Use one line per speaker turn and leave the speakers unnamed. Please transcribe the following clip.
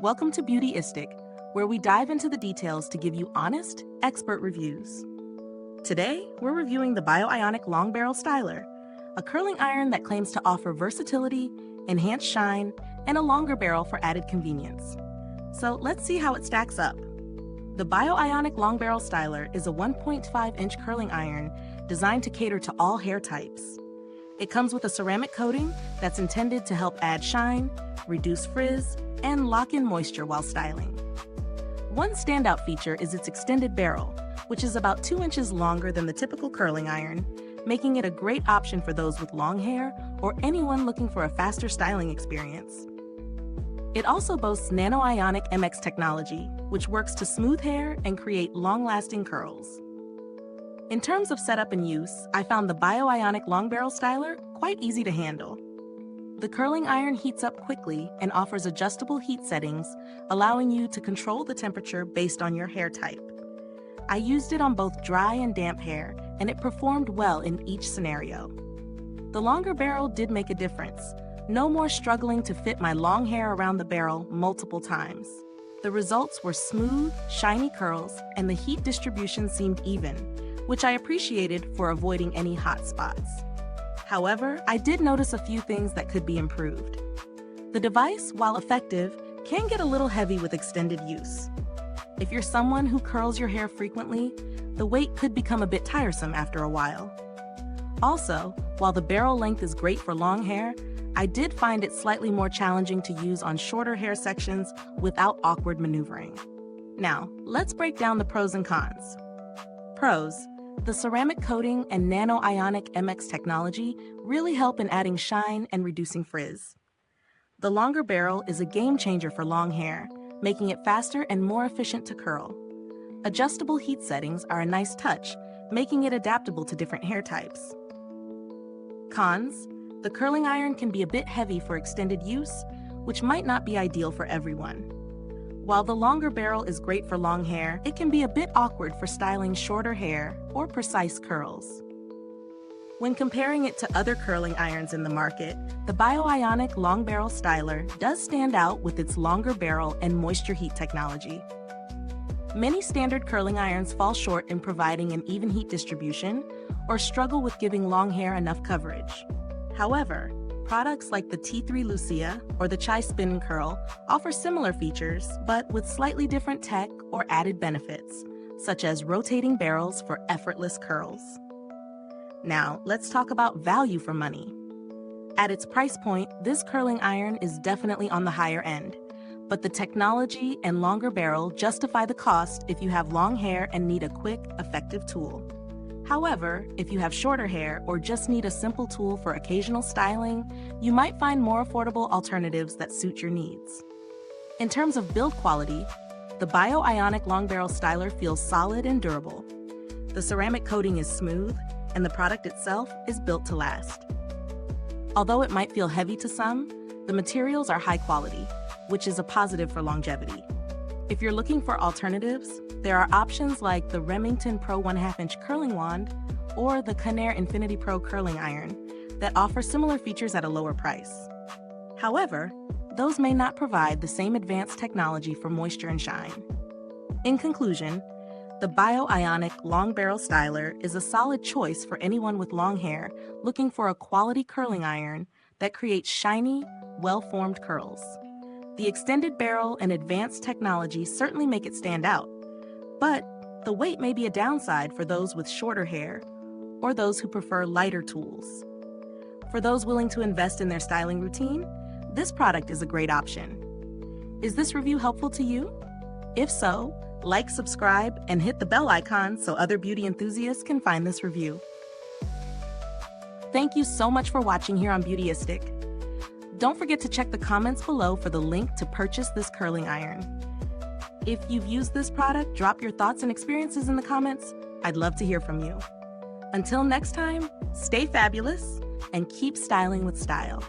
Welcome to Beautyistic, where we dive into the details to give you honest, expert reviews. Today, we're reviewing the Ionic Long Barrel Styler, a curling iron that claims to offer versatility, enhanced shine, and a longer barrel for added convenience. So let's see how it stacks up. The Ionic Long Barrel Styler is a 1.5-inch curling iron designed to cater to all hair types. It comes with a ceramic coating that's intended to help add shine, reduce frizz, and lock in moisture while styling. One standout feature is its extended barrel, which is about 2 inches longer than the typical curling iron, making it a great option for those with long hair or anyone looking for a faster styling experience. It also boasts NanoIonic MX technology, which works to smooth hair and create long-lasting curls. In terms of setup and use, I found the Ionic Long Barrel Styler quite easy to handle. The curling iron heats up quickly and offers adjustable heat settings, allowing you to control the temperature based on your hair type. I used it on both dry and damp hair, and it performed well in each scenario. The longer barrel did make a difference. No more struggling to fit my long hair around the barrel multiple times. The results were smooth, shiny curls, and the heat distribution seemed even, which I appreciated for avoiding any hot spots. However, I did notice a few things that could be improved. The device, while effective, can get a little heavy with extended use. If you're someone who curls your hair frequently, the weight could become a bit tiresome after a while. Also, while the barrel length is great for long hair, I did find it slightly more challenging to use on shorter hair sections without awkward maneuvering. Now, let's break down the pros and cons. Pros: the ceramic coating and NanoIonic MX technology really help in adding shine and reducing frizz. The longer barrel is a game changer for long hair, making it faster and more efficient to curl. Adjustable heat settings are a nice touch, making it adaptable to different hair types. Cons: the curling iron can be a bit heavy for extended use, which might not be ideal for everyone. While the longer barrel is great for long hair, it can be a bit awkward for styling shorter hair or precise curls. When comparing it to other curling irons in the market, the Ionic Long Barrel Styler does stand out with its longer barrel and moisture heat technology. Many standard curling irons fall short in providing an even heat distribution or struggle with giving long hair enough coverage. However, products like the T3 Lucia or the Chai Spin Curl offer similar features, but with slightly different tech or added benefits, such as rotating barrels for effortless curls. Now, let's talk about value for money. At its price point, this curling iron is definitely on the higher end, but the technology and longer barrel justify the cost if you have long hair and need a quick, effective tool. However, if you have shorter hair or just need a simple tool for occasional styling, you might find more affordable alternatives that suit your needs. In terms of build quality, the Ionic Long Barrel Styler feels solid and durable. The ceramic coating is smooth, and the product itself is built to last. Although it might feel heavy to some, the materials are high quality, which is a positive for longevity. If you're looking for alternatives, there are options like the Remington Pro 1/2-inch curling wand or the Conair Infinity Pro curling iron that offer similar features at a lower price. However, those may not provide the same advanced technology for moisture and shine. In conclusion, the Ionic Long Barrel Styler is a solid choice for anyone with long hair looking for a quality curling iron that creates shiny, well-formed curls. The extended barrel and advanced technology certainly make it stand out, but the weight may be a downside for those with shorter hair or those who prefer lighter tools. For those willing to invest in their styling routine, this product is a great option. Is this review helpful to you? If so, like, subscribe, and hit the bell icon so other beauty enthusiasts can find this review. Thank you so much for watching here on Beautyistic. Don't forget to check the comments below for the link to purchase this curling iron. If you've used this product, drop your thoughts and experiences in the comments. I'd love to hear from you. Until next time, stay fabulous and keep styling with style.